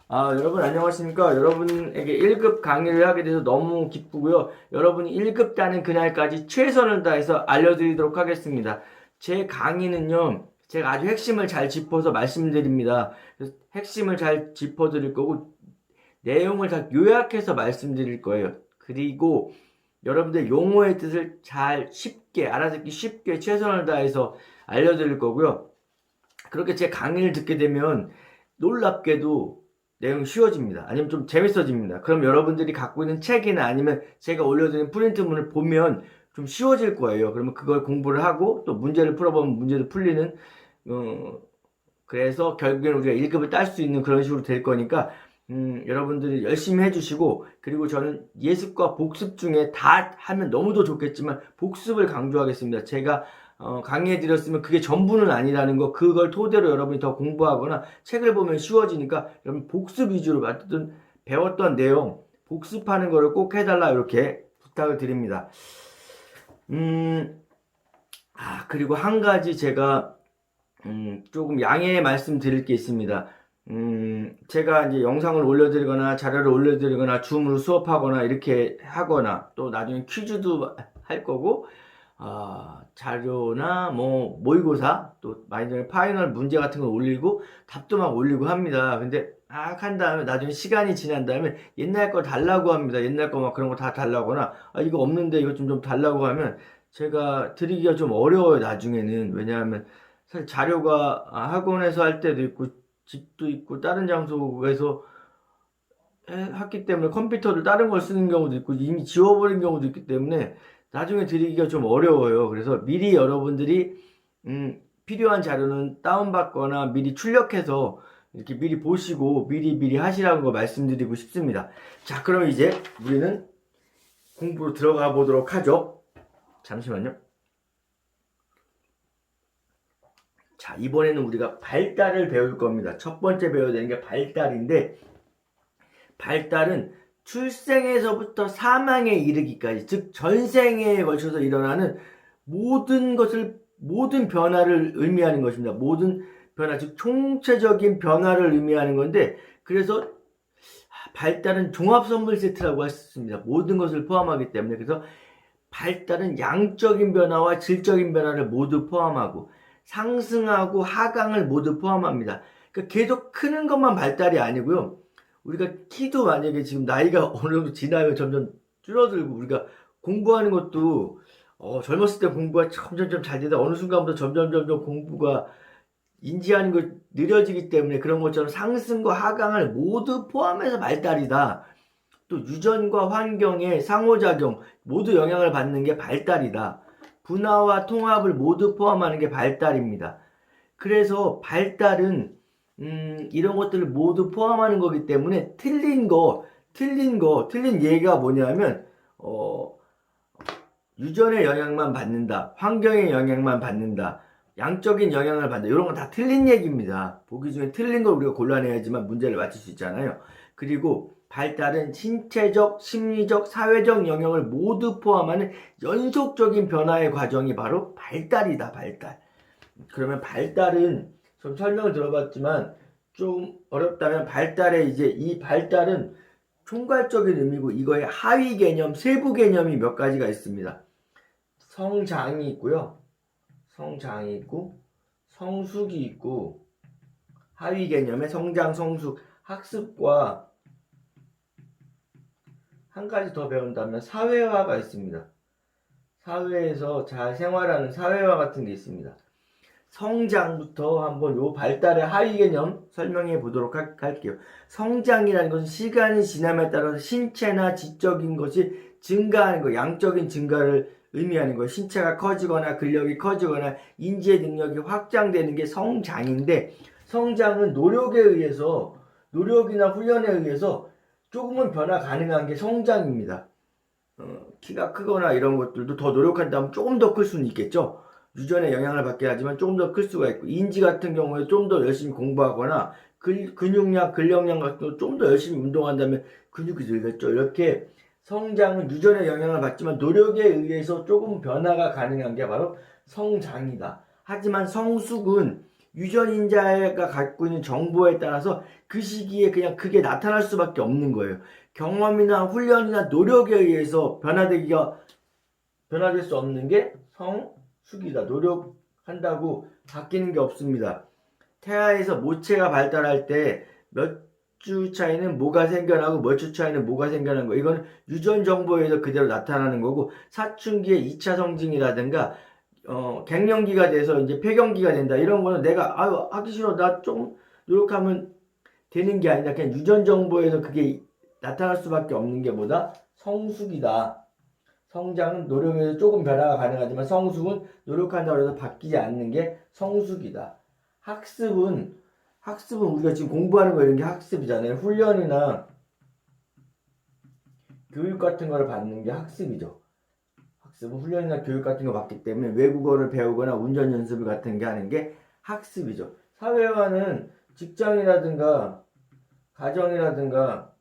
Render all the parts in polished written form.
여러분 안녕하십니까? 여러분에게 1급 강의를 하게 돼서 너무 기쁘고요. 여러분이 1급 따는 그날까지 최선을 다해서 알려드리도록 하겠습니다. 제 강의는요, 제가 아주 핵심을 잘 짚어서 말씀드립니다. 그래서 핵심을 잘 짚어드릴 거고, 내용을 다 요약해서 말씀드릴 거예요. 그리고 여러분들 용어의 뜻을 잘 쉽게, 알아듣기 쉽게 최선을 다해서 알려드릴 거고요. 그렇게 제 강의를 듣게 되면 놀랍게도 내용이 쉬워집니다. 아니면 좀 재밌어집니다. 그럼 여러분들이 갖고 있는 책이나 아니면 제가 올려드린 프린트문을 보면 좀 쉬워질 거예요. 그러면 그걸 공부를 하고 또 문제를 풀어보면 문제도 풀리는, 그래서 결국에는 우리가 1급을 딸 수 있는 그런 식으로 될 거니까, 여러분들이 열심히 해주시고, 그리고 저는 예습과 복습 중에 다 하면 너무도 좋겠지만 복습을 강조하겠습니다. 제가 강의해드렸으면 그게 전부는 아니라는 거, 그걸 토대로 여러분이 더 공부하거나 책을 보면 쉬워지니까 여러분 복습 위주로 어쨌든 배웠던 내용 복습하는 거를 꼭 해달라 이렇게 부탁을 드립니다. 그리고 한 가지 제가 조금 양해 말씀드릴 게 있습니다. 제가 이제 영상을 올려드리거나 자료를 올려드리거나 줌으로 수업하거나 이렇게 하거나 또 나중에 퀴즈도 할 거고, 자료나 뭐 모의고사 또 많이 전에 파이널 문제 같은 걸 올리고 답도 막 올리고 합니다. 근데 한 다음에 나중에 시간이 지난 다음에 옛날 거 달라고 합니다. 옛날 거 막 그런 거 다 달라거나 이거 없는데 이거 좀 달라고 하면 제가 드리기가 좀 어려워요, 나중에는. 왜냐하면 사실 자료가 학원에서 할 때도 있고 집도 있고 다른 장소에서 했기 때문에 컴퓨터를 다른 걸 쓰는 경우도 있고 이미 지워버린 경우도 있기 때문에 나중에 드리기가 좀 어려워요. 그래서 미리 여러분들이 필요한 자료는 다운받거나 미리 출력해서 이렇게 미리 보시고 미리 하시라는 거 말씀드리고 싶습니다. 자, 그럼 이제 우리는 공부로 들어가 보도록 하죠. 잠시만요. 자, 이번에는 우리가 발달을 배울 겁니다. 첫 번째 배워야 되는 게 발달인데, 발달은 출생에서부터 사망에 이르기까지, 즉 전생에 걸쳐서 일어나는 모든 변화를 의미하는 것입니다. 모든 변화, 즉 총체적인 변화를 의미하는 건데, 그래서 발달은 종합선물 세트라고 할 수 있습니다. 모든 것을 포함하기 때문에. 그래서 발달은 양적인 변화와 질적인 변화를 모두 포함하고 상승하고 하강을 모두 포함합니다. 그러니까 계속 크는 것만 발달이 아니고요. 우리가 키도 만약에 지금 나이가 어느 정도 지나면 점점 줄어들고, 우리가 공부하는 것도 젊었을 때 공부가 점점 잘 되다 어느 순간부터 점점 공부가 인지하는 거 느려지기 때문에 그런 것처럼 상승과 하강을 모두 포함해서 발달이다. 또 유전과 환경의 상호작용 모두 영향을 받는 게 발달이다. 분화와 통합을 모두 포함하는 게 발달입니다. 그래서 발달은 이런 것들을 모두 포함하는 거기 때문에 틀린 얘기가 뭐냐면 유전의 영향만 받는다, 환경의 영향만 받는다, 양적인 영향을 받는다, 이런 건 다 틀린 얘기입니다. 보기 중에 틀린 걸 우리가 골라내야지만 문제를 맞출 수 있잖아요. 그리고 발달은 신체적, 심리적, 사회적 영역을 모두 포함하는 연속적인 변화의 과정이 바로 발달이다, 발달. 그러면 발달은 좀 설명을 들어봤지만 좀 어렵다면 발달의 이제 이 발달은 총괄적인 의미고 이거의 하위 개념, 세부 개념이 몇 가지가 있습니다. 성장이 있고요. 성장이 있고 성숙이 있고, 하위 개념의 성장, 성숙, 학습과 한 가지 더 배운다면 사회화가 있습니다. 사회에서 잘 생활하는 사회화 같은 게 있습니다. 성장부터 한번 요 발달의 하위 개념 설명해 보도록 할게요. 성장이라는 것은 시간이 지남에 따라서 신체나 지적인 것이 증가하는 거, 양적인 증가를 의미하는 거예요. 신체가 커지거나 근력이 커지거나 인지의 능력이 확장되는 게 성장인데, 성장은 노력이나 훈련에 의해서 조금은 변화 가능한 게 성장입니다. 키가 크거나 이런 것들도 더 노력한다면 조금 더 클 수는 있겠죠. 유전의 영향을 받게 하지만 조금 더 클 수가 있고, 인지 같은 경우에 좀 더 열심히 공부하거나 근육량, 근력량 같은 거 좀 더 열심히 운동한다면 근육이 늘겠죠. 이렇게 성장은 유전의 영향을 받지만 노력에 의해서 조금 변화가 가능한 게 바로 성장이다. 하지만 성숙은 유전인자가 갖고 있는 정보에 따라서 그 시기에 그냥 그게 나타날 수밖에 없는 거예요. 경험이나 훈련이나 노력에 의해서 변화될 수 없는 게 성숙이다. 노력한다고 바뀌는 게 없습니다. 태아에서 모체가 발달할 때 몇 주 차이는 뭐가 생겨나고 몇 주 차이는 뭐가 생겨나는 거, 이건 유전 정보에 의해서 그대로 나타나는 거고, 사춘기의 2차 성징이라든가 갱년기가 돼서 이제 폐경기가 된다, 이런 거는 내가 하기 싫어, 나 좀 노력하면 되는 게 아니라 그냥 유전 정보에서 그게 나타날 수밖에 없는 게 뭐다? 성숙이다. 성장은 노력에서 조금 변화가 가능하지만 성숙은 노력한다고 해서 바뀌지 않는 게 성숙이다. 학습은 우리가 지금 공부하는 거 이런 게 학습이잖아요. 훈련이나 교육 같은 거를 받는 게 학습이죠. 학습은 훈련이나 교육 같은 거 받기 때문에 외국어를 배우거나 운전 연습을 같은 게 하는 게 학습이죠. 사회화는 직장이라든가 가정이라든가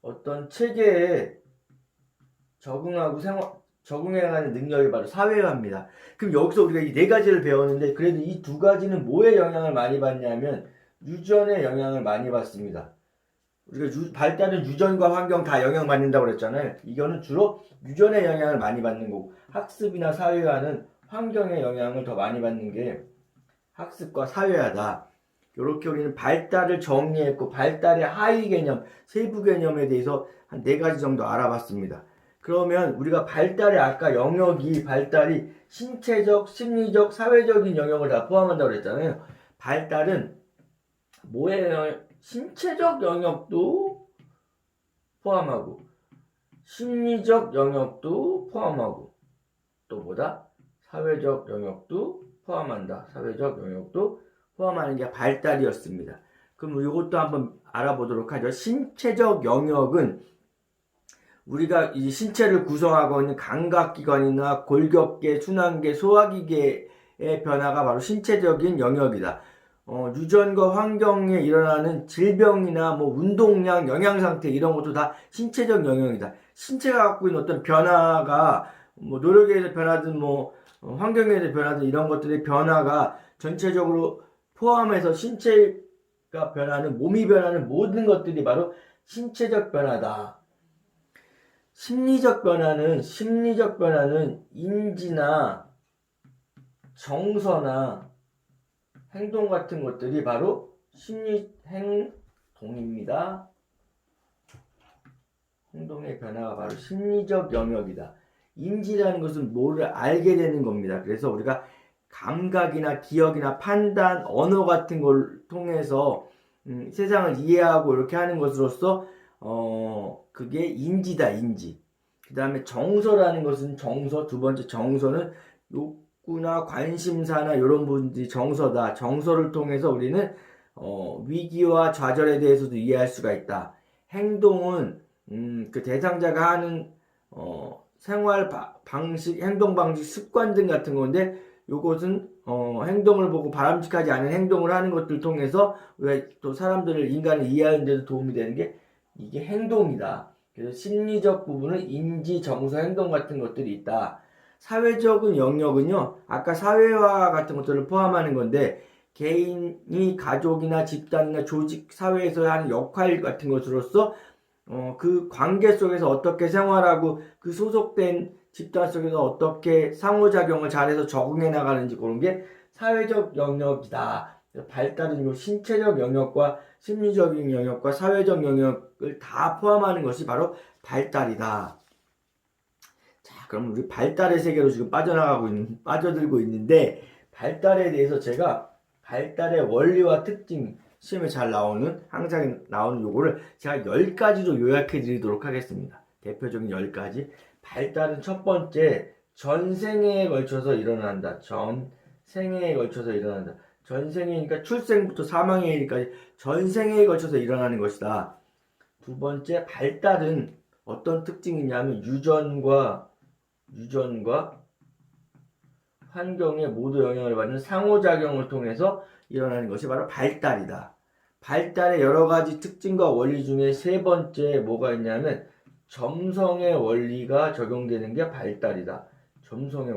어떤 체계에 적응해가는 능력이 바로 사회화입니다. 그럼 여기서 우리가 이 네 가지를 배웠는데, 그래도 이 두 가지는 뭐에 영향을 많이 받냐면 유전에 영향을 많이 받습니다. 우리가 발달은 유전과 환경 다 영향받는다고 그랬잖아요. 이거는 주로 유전에 영향을 많이 받는 거고, 학습이나 사회화는 환경에 영향을 더 많이 받는 게 학습과 사회화다. 이렇게 우리는 발달을 정리했고, 발달의 하위 개념, 세부 개념에 대해서 한 네 가지 정도 알아봤습니다. 그러면 우리가 발달의 아까 발달이 신체적, 심리적, 사회적인 영역을 다 포함한다고 그랬잖아요. 발달은 뭐예요? 신체적 영역도 포함하고, 심리적 영역도 포함하고, 또 뭐다? 사회적 영역도 포함한다. 사회적 영역도 포함하는 게 발달이었습니다. 그럼 이것도 한번 알아보도록 하죠. 신체적 영역은 우리가 이 신체를 구성하고 있는 감각기관이나 골격계, 순환계, 소화기계의 변화가 바로 신체적인 영역이다. 유전과 환경에 일어나는 질병이나 뭐 운동량, 영양상태 이런 것도 다 신체적 영역이다. 신체가 갖고 있는 어떤 변화가 뭐 노력에 의해서 변하든 뭐 환경에 의해서 변하든 이런 것들의 변화가 전체적으로 포함해서 신체가 변하는, 몸이 변하는 모든 것들이 바로 신체적 변화다. 심리적 변화는 인지나 정서나 행동 같은 것들이 바로 심리 행동입니다. 행동의 변화가 바로 심리적 영역이다. 인지라는 것은 뭐를 알게 되는 겁니다. 그래서 우리가 감각이나 기억이나 판단, 언어 같은 걸 통해서 세상을 이해하고 이렇게 하는 것으로서 그게 인지다, 인지. 그 다음에 정서라는 것은 두 번째 정서는 욕구나 관심사나 이런 부분들이 정서다. 정서를 통해서 우리는 위기와 좌절에 대해서도 이해할 수가 있다. 행동은 그 대상자가 하는 생활 방식, 행동 방식, 습관 등 같은 건데, 요것은 행동을 보고 바람직하지 않은 행동을 하는 것들 통해서 우리가 또 인간을 이해하는 데도 도움이 되는 게 이게 행동이다. 그래서 심리적 부분은 인지, 정서, 행동 같은 것들이 있다. 사회적인 영역은요, 아까 사회화 같은 것들을 포함하는 건데, 개인이 가족이나 집단이나 조직, 사회에서 하는 역할 같은 것으로서 그 관계 속에서 어떻게 생활하고 그 소속된 집단 속에서 어떻게 상호작용을 잘해서 적응해 나가는지, 그런 게 사회적 영역이다. 발달은 신체적 영역과 심리적인 영역과 사회적 영역을 다 포함하는 것이 바로 발달이다. 자, 그럼 우리 발달의 세계로 지금 빠져들고 있는데, 발달에 대해서 제가 발달의 원리와 특징, 시험에 잘 나오는, 항상 나오는 요거를 제가 10가지로 요약해 드리도록 하겠습니다. 대표적인 10가지. 발달은 첫 번째, 전생에 걸쳐서 일어난다. 전생에 걸쳐서 일어난다. 전생이니까 출생부터 사망에 이르기까지 전생에 걸쳐서 일어나는 것이다. 두 번째, 발달은 어떤 특징이 있냐면 유전과 환경에 모두 영향을 받는 상호작용을 통해서 일어나는 것이 바로 발달이다. 발달의 여러 가지 특징과 원리 중에 세 번째 뭐가 있냐면 점성의 원리가 적용되는 게 발달이다. 점성의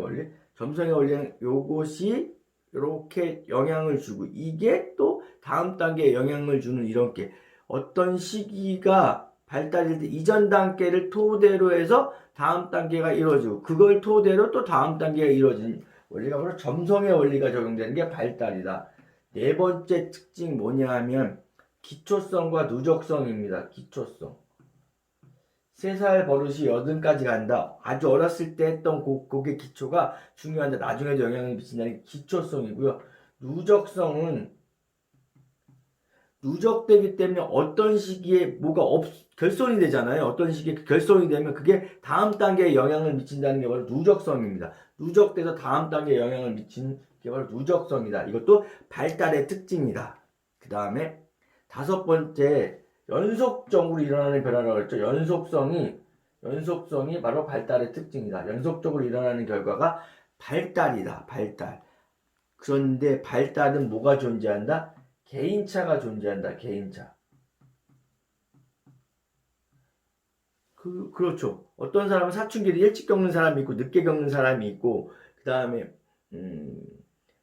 원리는 요것이 이렇게 영향을 주고, 이게 또 다음 단계에 영향을 주는 이런 게, 어떤 시기가 발달일 때 이전 단계를 토대로 해서 다음 단계가 이루어지고, 그걸 토대로 또 다음 단계가 이루어지는 원리가 바로 점성의 원리가 적용되는 게 발달이다. 네 번째 특징이 뭐냐 하면 기초성과 누적성입니다. 기초성. 3살 버릇이 8까지 간다. 아주 어렸을 때 했던 그게 기초가 중요한데 나중에도 영향을 미친다는 게 기초성이고요. 누적성은 누적되기 때문에 어떤 시기에 뭐가 결손이 되잖아요. 어떤 시기에 결손이 되면 그게 다음 단계에 영향을 미친다는 게 바로 누적성입니다. 누적돼서 다음 단계에 영향을 미치는 게 바로 누적성이다. 이것도 발달의 특징이다. 그 다음에 5번째, 연속적으로 일어나는 변화라고 했죠. 연속성이 바로 발달의 특징이다. 연속적으로 일어나는 결과가 발달이다. 발달. 그런데 발달은 뭐가 존재한다? 개인차가 존재한다. 개인차. 그렇죠. 어떤 사람은 사춘기를 일찍 겪는 사람이 있고 늦게 겪는 사람이 있고, 그 다음에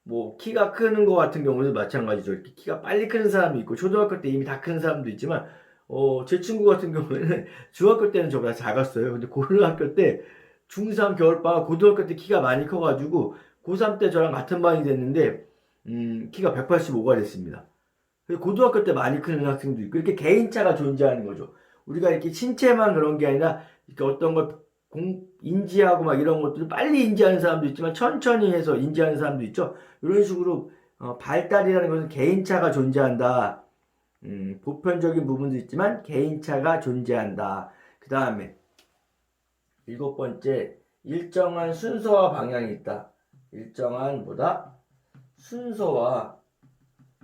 뭐 키가 크는 것 같은 경우도 마찬가지죠. 이렇게 키가 빨리 크는 사람이 있고 초등학교 때 이미 다 크는 사람도 있지만, 제 친구 같은 경우에는 중학교 때는 저보다 작았어요. 근데 고등학교 때 중3 겨울방학, 고등학교 때 키가 많이 커가지고 고3 때 저랑 같은 반이 됐는데 키가 185가 됐습니다. 고등학교 때 많이 크는 학생도 있고, 이렇게 개인차가 존재하는 거죠. 우리가 이렇게 신체만 그런 게 아니라 이렇게 어떤 걸 인지하고 막 이런 것들을 빨리 인지하는 사람도 있지만 천천히 해서 인지하는 사람도 있죠. 이런 식으로 발달이라는 것은 개인차가 존재한다. 보편적인 부분도 있지만 개인차가 존재한다. 그 다음에 7번째, 일정한 순서와 방향이 있다. 일정한 순서와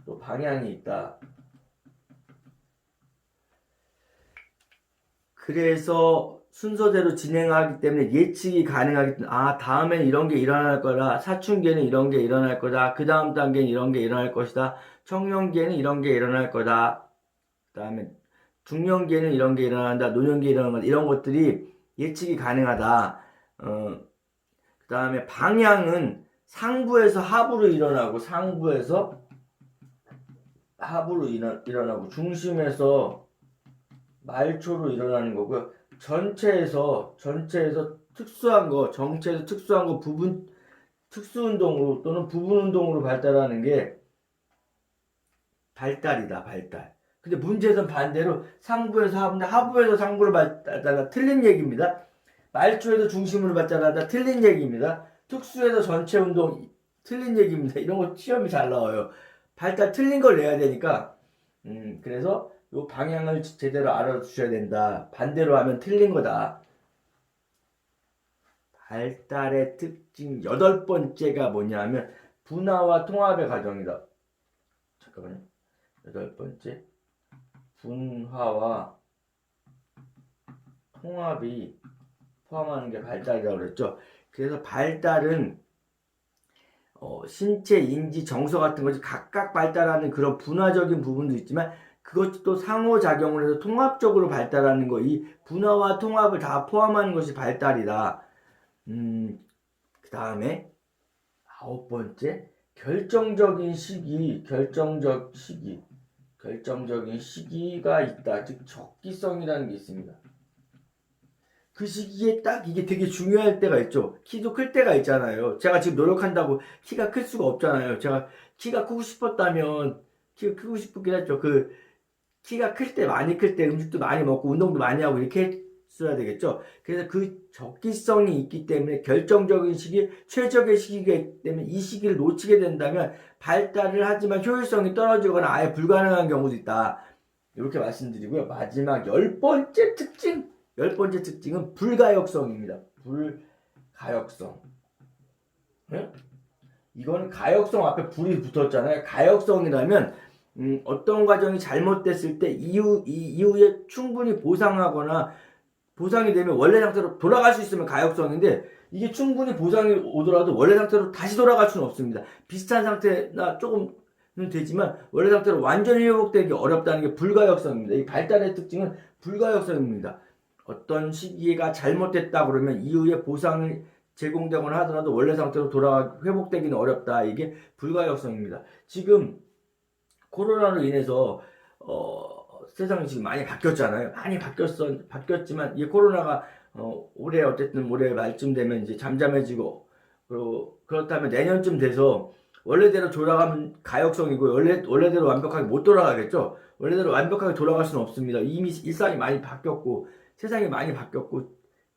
또 방향이 있다. 그래서 순서대로 진행하기 때문에 예측이 가능하기 때문에, 다음엔 이런 게 일어날 거다. 사춘기에는 이런 게 일어날 거다. 그 다음 단계는 이런 게 일어날 것이다. 청년기에는 이런 게 일어날 거다. 그 다음에 중년기에는 이런 게 일어난다. 노년기에 일어난다. 이런 것들이 예측이 가능하다. 그 다음에 방향은 상부에서 하부로 일어나고, 상부에서 하부로 일어나고, 중심에서 말초로 일어나는 거고요. 전체에서 특수한 거 특수운동으로 또는 부분운동으로 발달하는 게 발달이다. 발달. 근데 문제는 반대로 상부에서 하부인데 하부에서 상부로 발달하다. 틀린 얘기입니다. 말초에서 중심으로 발달하다. 틀린 얘기입니다. 특수에서 전체 운동 틀린 얘기입니다. 이런 거 시험이 잘 나와요. 발달 틀린 걸 내야 되니까. 그래서 요 방향을 제대로 알아주셔야 된다. 반대로 하면 틀린 거다. 발달의 특징 8번째가 뭐냐면 분화와 통합의 과정이다. 잠깐만요. 8번째, 분화와 통합이 포함하는 게 발달이라고 그랬죠. 그래서 발달은 신체, 인지, 정서 같은 것이 각각 발달하는 그런 분화적인 부분도 있지만, 그것도 또 상호작용을 해서 통합적으로 발달하는 거, 이 분화와 통합을 다 포함하는 것이 발달이다. 그 다음에 9번째, 결정적인 시기가 있다. 즉 적기성이라는 게 있습니다. 그 시기에 딱 이게 되게 중요할 때가 있죠. 키도 클 때가 있잖아요. 제가 지금 노력한다고 키가 클 수가 없잖아요. 제가 키가 크고 싶었다면 키가 크고 싶긴 했죠. 키가 클 때, 많이 클 때 음식도 많이 먹고 운동도 많이 하고 이렇게 했어야 되겠죠. 그래서 그 적기성이 있기 때문에 결정적인 시기, 최적의 시기이기 때문에 이 시기를 놓치게 된다면 발달을 하지만 효율성이 떨어지거나 아예 불가능한 경우도 있다. 이렇게 말씀드리고요. 마지막 10번째 특징은 불가역성입니다. 불가역성. 네? 이건 가역성 앞에 불이 붙었잖아요. 가역성이라면 어떤 과정이 잘못됐을 때 이후에 충분히 보상이 되면 원래 상태로 돌아갈 수 있으면 가역성인데, 이게 충분히 보상이 오더라도 원래 상태로 다시 돌아갈 수는 없습니다. 비슷한 상태나 조금은 되지만 원래 상태로 완전히 회복되기 어렵다는 게 불가역성입니다. 이 발달의 특징은 불가역성입니다. 어떤 시기가 잘못됐다 그러면 이후에 보상이 제공되거나 하더라도 원래 상태로 회복되기는 어렵다. 이게 불가역성입니다. 지금 코로나로 인해서 세상이 지금 많이 바뀌었잖아요. 많이 바뀌었지만 이 코로나가 올해 어쨌든 올해 말쯤 되면 이제 잠잠해지고, 그렇다면 내년쯤 돼서 원래대로 돌아가면 가역성이고 원래대로 완벽하게 못 돌아가겠죠. 원래대로 완벽하게 돌아갈 수는 없습니다. 이미 일상이 많이 바뀌었고 세상이 많이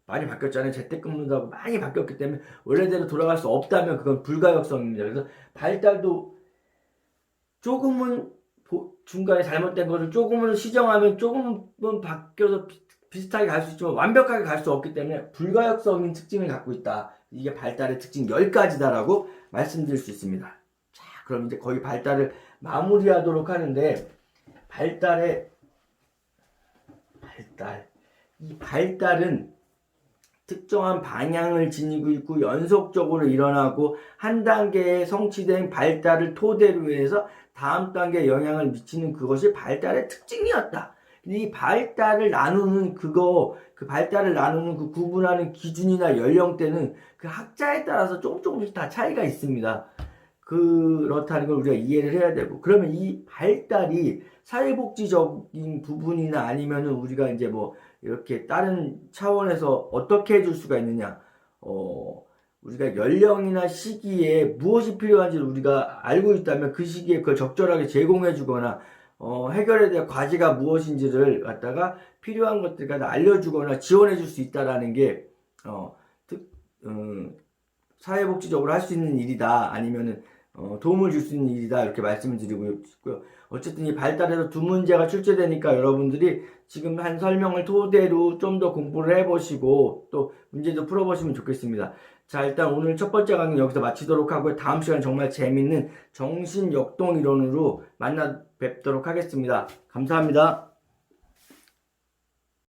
바뀌었잖아요. 재택근무도 하고 많이 바뀌었기 때문에 원래대로 돌아갈 수 없다면 그건 불가역성입니다. 그래서 발달도 조금은 중간에 잘못된 것을 조금은 시정하면 조금은 바뀌어서 비슷하게 갈 수 있지만 완벽하게 갈 수 없기 때문에 불가역성인 특징을 갖고 있다. 이게 발달의 특징 10가지다라고 말씀드릴 수 있습니다. 자, 그럼 이제 거의 발달을 마무리하도록 하는데, 이 발달은 특정한 방향을 지니고 있고 연속적으로 일어나고 한 단계에 성취된 발달을 토대로 해서 다음 단계에 영향을 미치는 그것이 발달의 특징이었다. 이 발달을 나누는 그 구분하는 기준이나 연령대는 그 학자에 따라서 조금씩 다 차이가 있습니다. 그렇다는 걸 우리가 이해를 해야 되고, 그러면 이 발달이 사회복지적인 부분이나 아니면은 우리가 이제 뭐 이렇게 다른 차원에서 어떻게 해줄 수가 있느냐, 우리가 연령이나 시기에 무엇이 필요한지를 우리가 알고 있다면 그 시기에 그걸 적절하게 제공해 주거나 해결해야 될 과제가 무엇인지를 갖다가 필요한 것들 갖다 알려주거나 지원해 줄 수 있다라는 게 사회복지적으로 할 수 있는 일이다, 아니면은 도움을 줄 수 있는 일이다, 이렇게 말씀을 드리고 싶고요. 어쨌든 이 발달에서 두 문제가 출제되니까 여러분들이 지금 한 설명을 토대로 좀 더 공부를 해보시고 또 문제도 풀어보시면 좋겠습니다. 자, 일단 오늘 첫 번째 강의 여기서 마치도록 하고요. 다음 시간 정말 재밌는 정신역동 이론으로 만나 뵙도록 하겠습니다. 감사합니다.